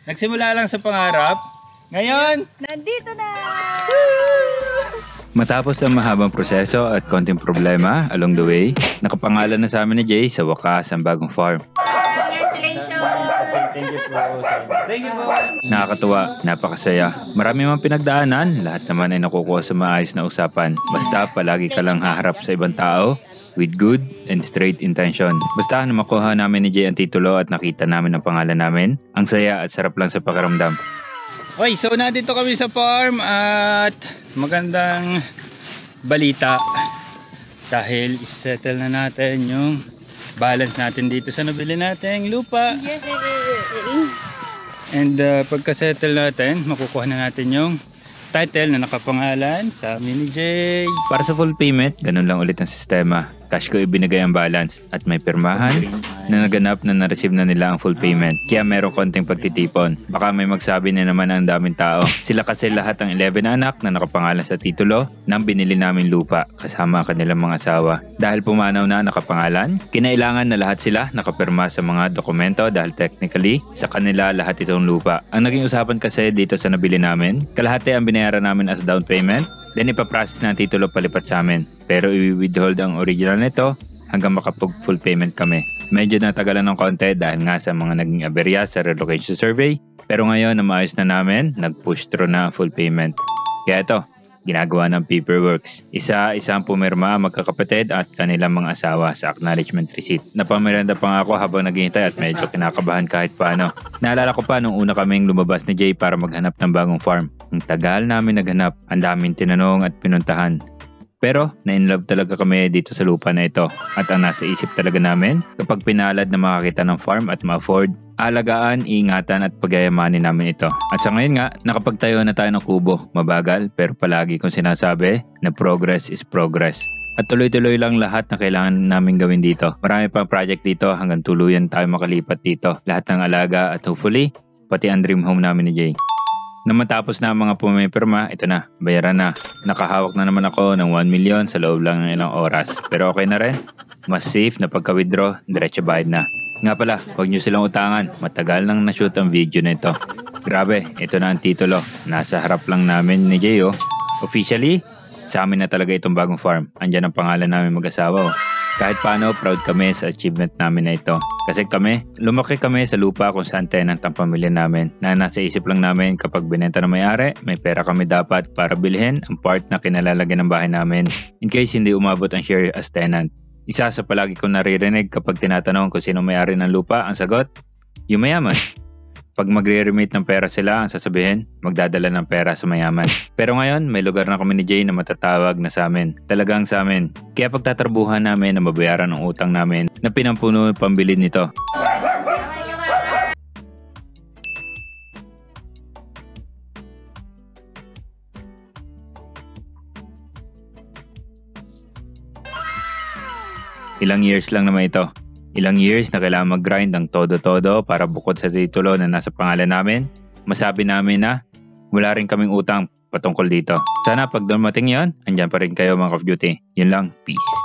Nagsimula lang sa pangarap. Ngayon, nandito na! Matapos ang mahabang proseso at konting problema along the way, nakapangalan na sa amin ni Jay sa wakas ang bagong farm. Congratulations! thank you po. Thank you po. Nakakatuwa, napakasaya. Marami mang pinagdaanan, lahat naman ay nakukuha sa maayos na usapan. Basta palagi ka lang haharap sa ibang tao with good and straight intention. Basta na makuha namin ni Jay ang titulo at nakita namin ang pangalan namin, ang saya at sarap lang sa pakiramdam. Okay, so nandito kami sa farm at magandang balita dahil isettle na natin yung balance natin dito sa nabili nating lupa. And pagka-settle natin, makukuha na natin yung title na nakapangalan sa amin ni Jay. Para sa full payment, ganun lang ulit ang sistema. Cash ko ibinigay ang balance at may pirmahan na naganap na na-receive na nila ang full payment. Kaya meron konting pagtitipon. Baka may magsabi na naman ang daming tao. Sila kasi lahat ang 11 anak na nakapangalan sa titulo ng binili namin lupa kasama ang kanilang mga asawa. Dahil pumanaw na nakapangalan, kinailangan na lahat sila nakapirma sa mga dokumento dahil technically sa kanila lahat itong lupa. Ang naging usapan kasi dito sa nabili namin, kalahati ang binayaran namin as down payment. Then ipaprocess na ang titulo palipat sa amin. Pero i-withhold ang original nito hanggang makapag-full payment kami. Medyo natagalan ng konti dahil nga sa mga naging aberya sa relocation survey. Pero ngayon na maayos na namin, nag-push through na ang full payment. Kaya ito, ginagawa ng paperworks. Isa-isang pumirma ang magkakapatid at kanilang mga asawa sa acknowledgement receipt. Napamiranda pa nga ako habang naghihintay at medyo kinakabahan kahit paano. Naalala ko pa nung una kaming lumabas ni Jay para maghanap ng bagong farm. Ang tagal namin naghanap, ang daming tinanong at pinuntahan. Pero na-inlove talaga kami dito sa lupa na ito. At ang nasa isip talaga namin, kapag pinalad na makakita ng farm at ma-afford, alagaan, iingatan at pagyayamanin namin ito. At sa ngayon nga, nakapagtayo na tayo ng kubo. Mabagal pero palagi kong sinasabi na progress is progress. At tuloy-tuloy lang lahat na kailangan namin gawin dito. Marami pang project dito hanggang tuluyan tayo makalipat dito. Lahat ng alaga at hopefully, pati ang dream home namin ni Jay. Na matapos na ang mga pumipirma, ito na, bayaran na. Nakahawak na naman ako ng 1 million sa loob lang ng ilang oras. Pero okay na rin. Mas safe na pagka-withdraw, diretso bayad na. Nga pala, huwag nyo silang utangan. Matagal nang na-shoot ang video na ito. Grabe, ito na ang titulo. Nasa harap lang namin ni Jay, oh. Officially, sa amin na talaga itong bagong farm. Andyan ang pangalan namin mag-asawa, oh. Kahit paano, proud kami sa achievement namin na ito. Kasi lumaki kami sa lupa kung saan tenant ang pamilya namin. Na nasa isip lang namin kapag binenta na may-ari, may pera kami dapat para bilhin ang part na kinalalagyan ng bahay namin. In case hindi umabot ang share as tenant. Isa sa palagi kong naririnig kapag tinatanong kung sino may-ari ng lupa, ang sagot, yung mayaman. Pag magre-remit ng pera sila, ang sasabihin, magdadala ng pera sa mayaman. Pero ngayon, may lugar na kami ni Jay na matatawag na sa amin. Talagang sa amin. Kaya pagtatrabuhan namin na mabayaran ang utang namin na pinampuno pambili nito. Ilang years lang naman ito. Ilang years na kailangan mag-grind ng todo-todo para bukod sa titulo na nasa pangalan namin, masabi namin na wala rin kaming utang patungkol dito. Sana pag dumating yon, andyan pa rin kayo mga Call of Duty. Yun lang, peace.